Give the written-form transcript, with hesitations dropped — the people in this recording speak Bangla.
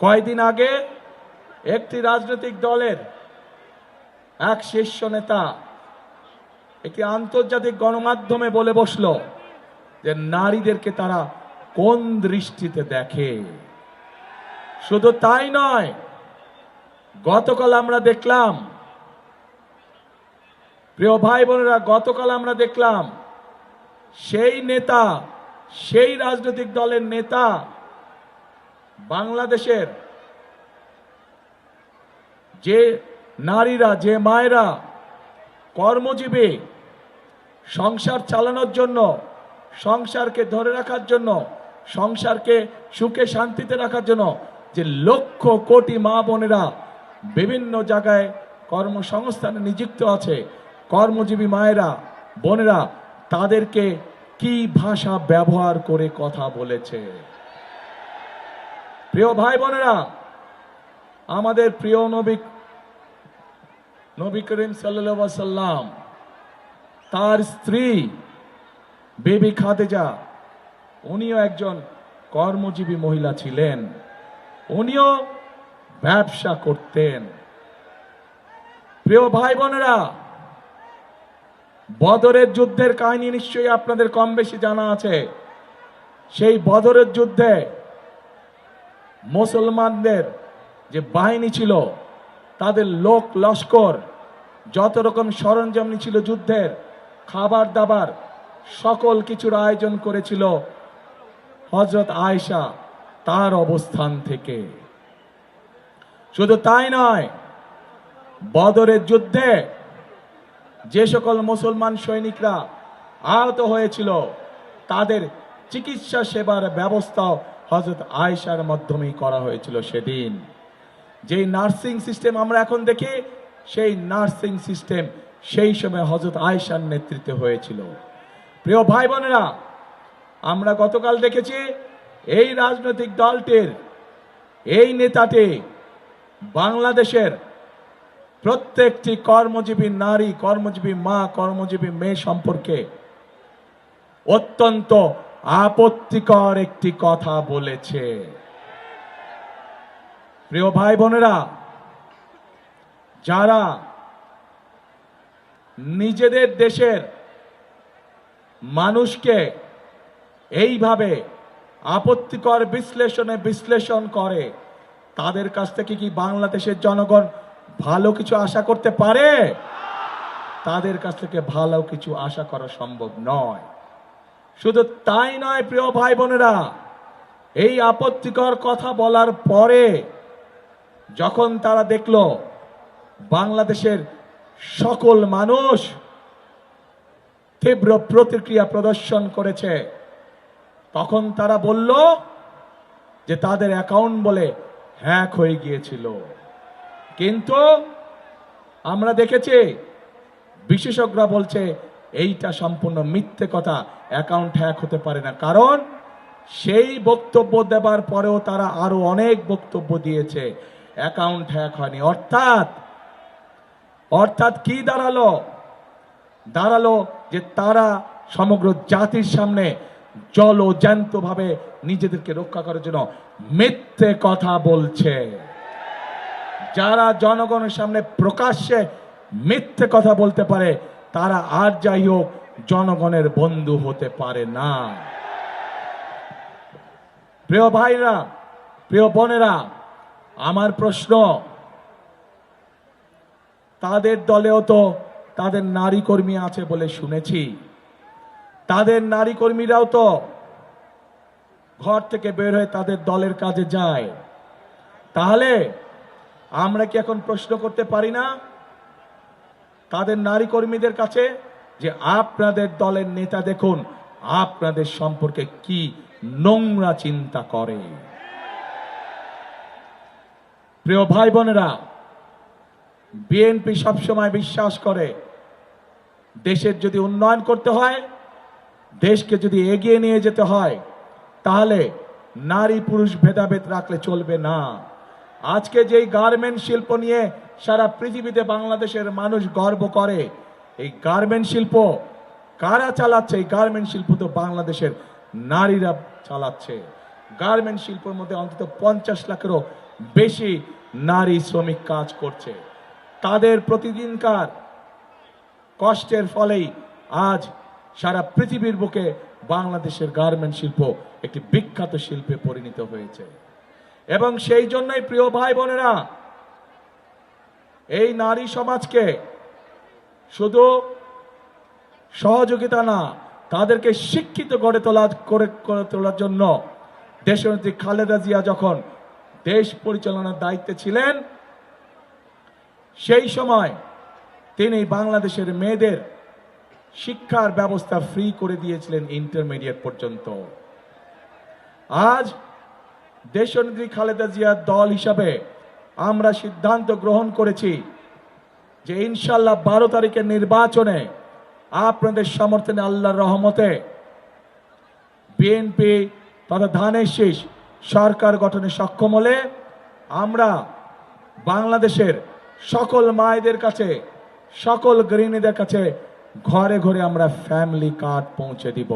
কয়েকদিন আগে একটি রাজনৈতিক দলের এক শীর্ষ নেতা একটি আন্তর্জাতিক গণমাধ্যমে বলে বসলো যে নারীদেরকে তারা কোন দৃষ্টিতে দেখে। শুধু তাই নয়, গতকাল আমরা দেখলাম, প্রিয় ভাই বোনেরা, গতকাল আমরা দেখলাম সেই নেতা, সেই রাজনৈতিক দলের নেতা বাংলাদেশের যে নারীরা, যে মায়েরা কর্মজীবী, সংসার চালানোর জন্য, সংসারকে ধরে রাখার জন্য, সংসারকে সুখে শান্তিতে রাখার জন্য যে লক্ষ কোটি মা বোনেরা বিভিন্ন জায়গায় কর্মসংস্থানে নিযুক্ত আছে, কর্মজীবী মায়েরা বোনেরা, তাদেরকে কি ভাষা ব্যবহার করে কথা বলেছে। প্রিয় ভাই বোনেরা, আমাদের প্রিয় নবী করিম সাল্লাল্লাহু আলাইহি ওয়াসাল্লাম, তার স্ত্রী বিবি খাদিজা, উনিও একজন কর্মজীবী মহিলা ছিলেন, উনিও ব্যবসা করতেন। প্রিয় ভাই বোনেরা, বদরের যুদ্ধের কাহিনী নিশ্চয়ই আপনাদের কম বেশি জানা আছে। সেই বদরের যুদ্ধে মুসলমানদের যে বাহিনী ছিল, তাদের লোক লস্কর, যত রকম সরঞ্জাম ছিল যুদ্ধের, খাবার দাবার, সকল কিছুর আয়োজন করেছিল হযরত আয়েশা তার অবস্থান থেকে। শুধু তাই নয়, বদরের যুদ্ধে যে সকল মুসলমান সৈনিকরা আহত হয়েছিল, তাদের চিকিৎসা সেবার ব্যবস্থাও হযরত আয়েশার মাধ্যমেই করা হয়েছিল। সেদিন যেই নার্সিং সিস্টেম আমরা এখন দেখি, সেই নার্সিং সিস্টেম সেই সময় হযরত আয়েশার নেতৃত্বে হয়েছিল। প্রিয় ভাই বোনেরা, আমরা গতকাল দেখেছি এই রাজনৈতিক দলটির এই নেতাটি বাংলাদেশের প্রত্যেকটি কর্মজীবী নারী, কর্মজীবী মা, কর্মজীবী মেয়ে সম্পর্কে অত্যন্ত আপত্তিকর একটি কথা বলেছে। প্রিয় ভাই বোনেরা, যারা নিজেদের দেশের মানুষকে এইভাবে আপত্তিকর বিশ্লেষণ করে, তাদের কাছ থেকে কি বাংলাদেশের জনগণ ভালো কিছু আশা করতে পারে? তাদের কাছ থেকে ভালো কিছু আশা করা সম্ভব নয়। শুধু তাই নয়, প্রিয় ভাই বোনেরা, এই আপত্তিকর কথা বলার পরে যখন তারা দেখল বাংলাদেশের সকল মানুষ তীব্র প্রতিক্রিয়া প্রদর্শন করেছে, তখন তারা বলল যে তাদের অ্যাকাউন্ট বলে হ্যাক হয়ে গিয়েছিল। কিন্তু আমরা দেখেছি বিশেষজ্ঞরা বলছে এইটা সম্পূর্ণ মিথ্যে কথা, অ্যাকাউন্ট হ্যাক হতে পারে না। কারণ সেই বক্তব্য দেবার পরেও তারা আরো অনেক বক্তব্য দিয়েছে, অ্যাকাউন্ট হ্যাক হয়নি। অর্থাৎ কি দাঁড়ালো যে তারা সমগ্র জাতির সামনে জ্যান্ত ভাবে নিজেদেরকে রক্ষা করার জন্য মিথ্যে কথা বলছে। যারা জনগণের সামনে প্রকাশ্যে মিথ্যে কথা বলতে পারে, তারা আর যাই হোক জনগণের বন্ধু হতে পারে না। প্রিয় ভাইরা, প্রিয় বোনেরা, আমার প্রশ্ন, তাদের দলেও তো তাদের নারী কর্মী আছে বলে শুনেছি, তাদের নারী কর্মীরাও তো ঘর থেকে বের হয়ে তাদের দলের কাজে যায়। তাহলে আমরা কি এখন প্রশ্ন করতে পারি না তাদের নারী কর্মীদের কাছে যে আপনাদের দলের নেতা দেখুন আপনাদের সম্পর্কে কি নোংরা চিন্তা করে? প্রিয় ভাই বোনেরা, বিএনপি সবসময় বিশ্বাস করে দেশের যদি উন্নয়ন করতে হয়, দেশকে যদি এগিয়ে নিয়ে যেতে হয়, তাহলে নারী পুরুষ ভেদাভেদ রাখলে চলবে না। আজকে যেই গার্মেন্ট শিল্প নিয়ে সারা পৃথিবীতে বাংলাদেশের মানুষ গর্ব করে, এই গার্মেন্ট শিল্প কারা চালাচ্ছে? এই গার্মেন্ট শিল্প তো বাংলাদেশের নারীরা চালাচ্ছে। গার্মেন্ট শিল্পের মধ্যে অন্তত 50 লাখেরও বেশি নারী শ্রমিক কাজ করছে। তাদের প্রতিদিনকার কষ্টের ফলেই আজ সারা পৃথিবীর বুকে বাংলাদেশের গার্মেন্ট শিল্প একটি বিখ্যাত শিল্পে পরিণত হয়েছে। এবং সেই জন্যই প্রিয় ভাই বোনেরা, এই নারী সমাজকে শুধু সহযোগিতা না, তাদেরকে শিক্ষিত করে তোলার জন্য দেশনেত্রী খালেদা জিয়া যখন দেশ পরিচালনার দায়িত্বে ছিলেন, সেই সময় তিনি বাংলাদেশের মেয়েদের শিক্ষার ব্যবস্থা ফ্রি করে দিয়েছিলেন ইন্টারমিডিয়েট পর্যন্ত। আজ দেশনেত্রী খালেদা জিয়ার দল হিসাবে আমরা সিদ্ধান্ত গ্রহণ করেছি যে ইনশাল্লাহ 12 তারিখের নির্বাচনে আপনাদের সমর্থনে আল্লাহর রহমতে বিএনপি তথা ধানের শীষ সরকার গঠনে সক্ষম হলে আমরা বাংলাদেশের সকল মায়েদের কাছে, সকল গৃহিণীদের কাছে ঘরে ঘরে আমরা ফ্যামিলি কার্ড পৌঁছে দিব।